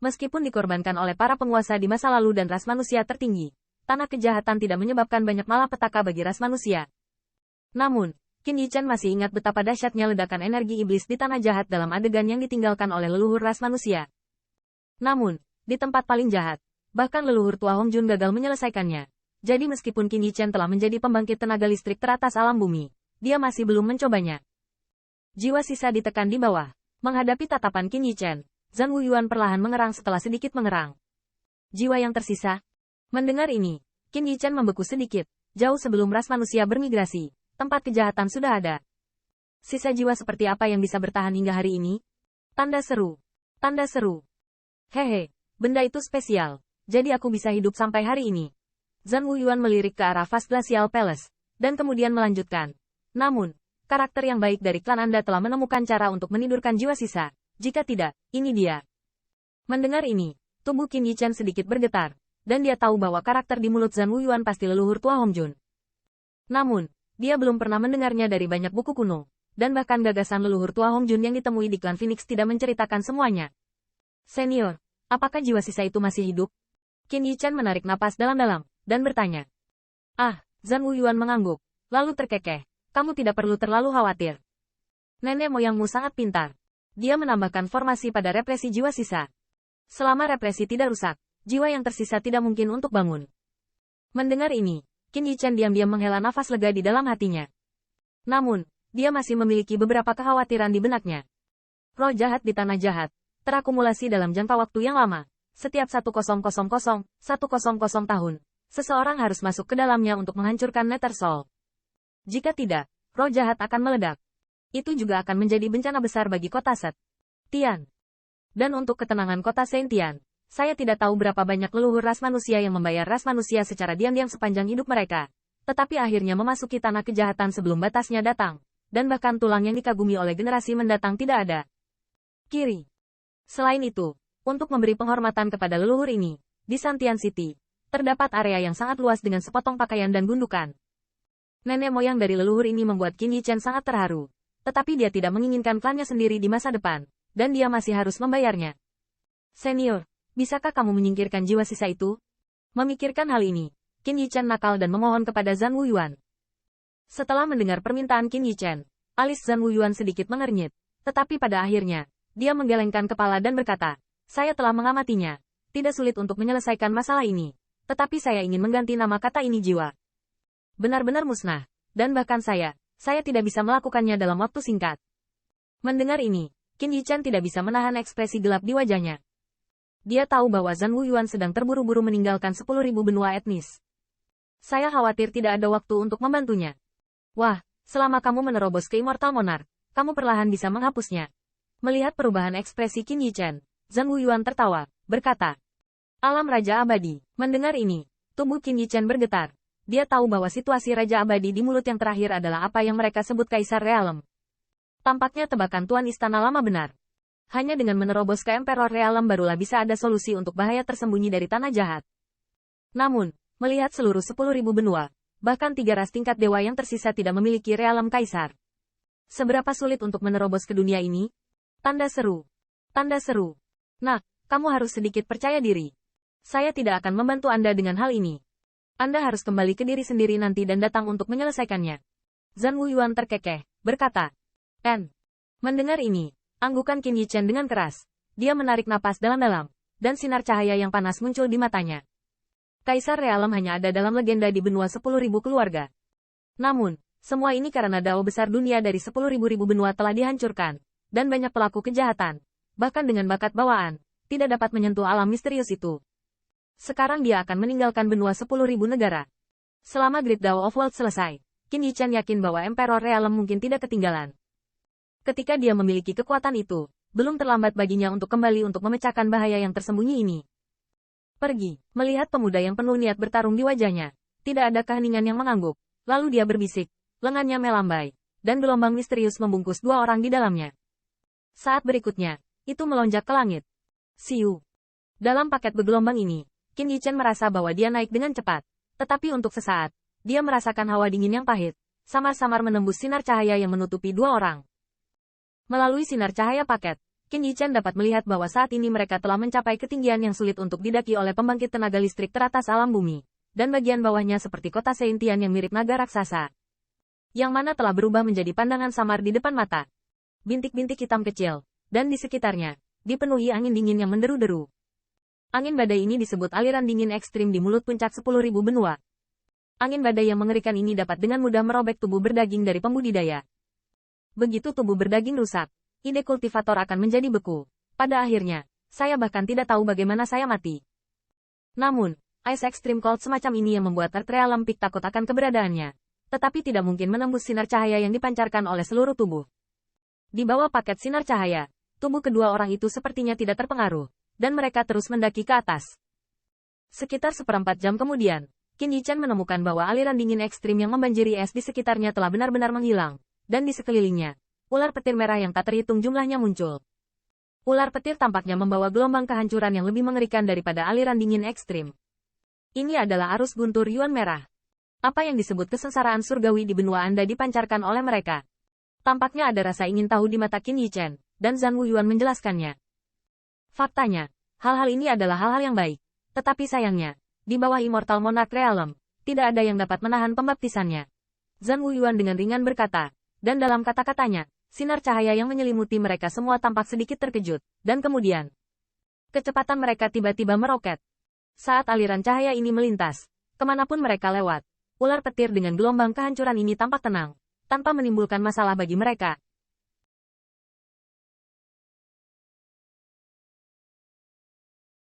Meskipun dikorbankan oleh para penguasa di masa lalu dan ras manusia tertinggi, tanah kejahatan tidak menyebabkan banyak malapetaka bagi ras manusia. Namun, Qin Yichen masih ingat betapa dahsyatnya ledakan energi iblis di tanah jahat dalam adegan yang ditinggalkan oleh leluhur ras manusia. Namun, di tempat paling jahat, bahkan leluhur tua Hong Jun gagal menyelesaikannya. Jadi meskipun Qin Yichen telah menjadi pembangkit tenaga listrik teratas alam bumi, dia masih belum mencobanya. Jiwa sisa ditekan di bawah. Menghadapi tatapan Qin Yichen, Zhan Wuyuan perlahan mengerang setelah sedikit mengerang. Jiwa yang tersisa. Mendengar ini, Qin Yichen membeku sedikit. Jauh sebelum ras manusia bermigrasi, tempat kejahatan sudah ada. Sisa jiwa seperti apa yang bisa bertahan hingga hari ini? Tanda seru. Tanda seru. Hehe, benda itu spesial. Jadi aku bisa hidup sampai hari ini. Zhan Wuyuan melirik ke arah Vast Glacial Palace, dan kemudian melanjutkan. Namun, karakter yang baik dari klan Anda telah menemukan cara untuk menidurkan jiwa sisa. Jika tidak, ini dia. Mendengar ini, tubuh Qin Yichen sedikit bergetar, dan dia tahu bahwa karakter di mulut Zhan Wuyuan pasti leluhur tua Hong Jun. Namun, dia belum pernah mendengarnya dari banyak buku kuno, dan bahkan gagasan leluhur tua Hong Jun yang ditemui di klan Phoenix tidak menceritakan semuanya. Senior, apakah jiwa sisa itu masih hidup? Qin Yichen menarik napas dalam-dalam, dan bertanya. Ah, Zhan Wuyuan mengangguk, lalu terkekeh. Kamu tidak perlu terlalu khawatir. Nenek moyangmu sangat pintar. Dia menambahkan formasi pada represi jiwa sisa. Selama represi tidak rusak, jiwa yang tersisa tidak mungkin untuk bangun. Mendengar ini, Qin Yichen diam-diam menghela nafas lega di dalam hatinya. Namun, dia masih memiliki beberapa kekhawatiran di benaknya. Roh jahat di tanah jahat, terakumulasi dalam jangka waktu yang lama. Setiap 1000 tahun, seseorang harus masuk ke dalamnya untuk menghancurkan Nether Soul. Jika tidak, roh jahat akan meledak. Itu juga akan menjadi bencana besar bagi kota Set Tian. Dan untuk ketenangan kota Saint Tian, saya tidak tahu berapa banyak leluhur ras manusia yang membayar ras manusia secara diam-diam sepanjang hidup mereka, tetapi akhirnya memasuki tanah kejahatan sebelum batasnya datang, dan bahkan tulang yang dikagumi oleh generasi mendatang tidak ada. Kiri. Selain itu, untuk memberi penghormatan kepada leluhur ini, di Santian City, terdapat area yang sangat luas dengan sepotong pakaian dan gundukan. Nenek moyang dari leluhur ini membuat Qin Yichen sangat terharu. Tetapi dia tidak menginginkan klannya sendiri di masa depan, dan dia masih harus membayarnya. Senior, bisakah kamu menyingkirkan jiwa sisa itu? Memikirkan hal ini, Qin Yichen nakal dan memohon kepada Zhan Wuyuan. Setelah mendengar permintaan Qin Yichen, alis Zhan Wuyuan sedikit mengernyit, tetapi pada akhirnya, dia menggelengkan kepala dan berkata, saya telah mengamatinya. Tidak sulit untuk menyelesaikan masalah ini, tetapi saya ingin mengganti nama kata ini jiwa. Benar-benar musnah, dan bahkan saya tidak bisa melakukannya dalam waktu singkat. Mendengar ini, Qin Yichen tidak bisa menahan ekspresi gelap di wajahnya. Dia tahu bahwa Zhan Wuyuan sedang terburu-buru meninggalkan 10.000 benua etnis. Saya khawatir tidak ada waktu untuk membantunya. Wah, selama kamu menerobos ke Immortal Monarch, kamu perlahan bisa menghapusnya. Melihat perubahan ekspresi Qin Yichen, Zhan Wuyuan tertawa, berkata, Alam Raja Abadi. Mendengar ini, tubuh Qin Yichen bergetar. Dia tahu bahwa situasi Raja Abadi di mulut yang terakhir adalah apa yang mereka sebut Kaisar Realem. Tampaknya tebakan Tuan Istana Lama benar. Hanya dengan menerobos ke Emperor Realem barulah bisa ada solusi untuk bahaya tersembunyi dari tanah jahat. Namun, melihat seluruh 10.000 benua, bahkan 3 ras tingkat dewa yang tersisa tidak memiliki Realem Kaisar. Seberapa sulit untuk menerobos ke dunia ini? Tanda seru. Tanda seru. Nah, kamu harus sedikit percaya diri. Saya tidak akan membantu Anda dengan hal ini. Anda harus kembali ke diri sendiri nanti dan datang untuk menyelesaikannya. Zhan Wuyuan terkekeh, berkata. Mendengar ini, anggukan Qin Yichen dengan keras. Dia menarik napas dalam-dalam, dan sinar cahaya yang panas muncul di matanya. Kaisar Realem hanya ada dalam legenda di benua 10.000 keluarga. Namun, semua ini karena dao besar dunia dari 10.000 benua telah dihancurkan, dan banyak pelaku kejahatan, bahkan dengan bakat bawaan, tidak dapat menyentuh alam misterius itu. Sekarang dia akan meninggalkan benua 10.000 negara. Selama Great Dao of World selesai, Qin Yichen yakin bahwa Emperor Realem mungkin tidak ketinggalan. Ketika dia memiliki kekuatan itu, belum terlambat baginya untuk kembali untuk memecahkan bahaya yang tersembunyi ini. Pergi, melihat pemuda yang penuh niat bertarung di wajahnya. Tidak ada keheningan yang mengangguk. Lalu dia berbisik, lengannya melambai, dan gelombang misterius membungkus 2 orang di dalamnya. Saat berikutnya, itu melonjak ke langit. Siu. Dalam paket bergelombang ini, Qin Yichen merasa bahwa dia naik dengan cepat. Tetapi untuk sesaat, dia merasakan hawa dingin yang pahit, samar-samar menembus sinar cahaya yang menutupi 2 orang. Melalui sinar cahaya paket, Qin Yichan dapat melihat bahwa saat ini mereka telah mencapai ketinggian yang sulit untuk didaki oleh pembangkit tenaga listrik teratas alam bumi, dan bagian bawahnya seperti kota Seintian yang mirip naga raksasa, yang mana telah berubah menjadi pandangan samar di depan mata. Bintik-bintik hitam kecil, dan di sekitarnya, dipenuhi angin dingin yang menderu-deru. Angin badai ini disebut aliran dingin ekstrim di mulut puncak 10.000 benua. Angin badai yang mengerikan ini dapat dengan mudah merobek tubuh berdaging dari pembudidaya. Begitu tubuh berdaging rusak, ide kultivator akan menjadi beku. Pada akhirnya, saya bahkan tidak tahu bagaimana saya mati. Namun, Ice Extreme Cold semacam ini yang membuat Earthrealm Lempik takut akan keberadaannya. Tetapi tidak mungkin menembus sinar cahaya yang dipancarkan oleh seluruh tubuh. Di bawah paket sinar cahaya, tubuh kedua orang itu sepertinya tidak terpengaruh, dan mereka terus mendaki ke atas. Sekitar seperempat jam kemudian, Qin Yichan menemukan bahwa aliran dingin ekstrim yang membanjiri es di sekitarnya telah benar-benar menghilang, dan di sekelilingnya, ular petir merah yang tak terhitung jumlahnya muncul. Ular petir tampaknya membawa gelombang kehancuran yang lebih mengerikan daripada aliran dingin ekstrim. Ini adalah arus guntur Yuan merah. Apa yang disebut kesengsaraan surgawi di benua Anda dipancarkan oleh mereka. Tampaknya ada rasa ingin tahu di mata Qin Yichan, dan Zhan Wuyuan menjelaskannya. Faktanya, hal-hal ini adalah hal-hal yang baik. Tetapi sayangnya, di bawah Immortal Monarch Realm, tidak ada yang dapat menahan pembaptisannya. Zhan Wuyuan dengan ringan berkata, dan dalam kata-katanya, sinar cahaya yang menyelimuti mereka semua tampak sedikit terkejut, dan kemudian, kecepatan mereka tiba-tiba meroket. Saat aliran cahaya ini melintas, kemanapun mereka lewat, ular petir dengan gelombang kehancuran ini tampak tenang, tanpa menimbulkan masalah bagi mereka.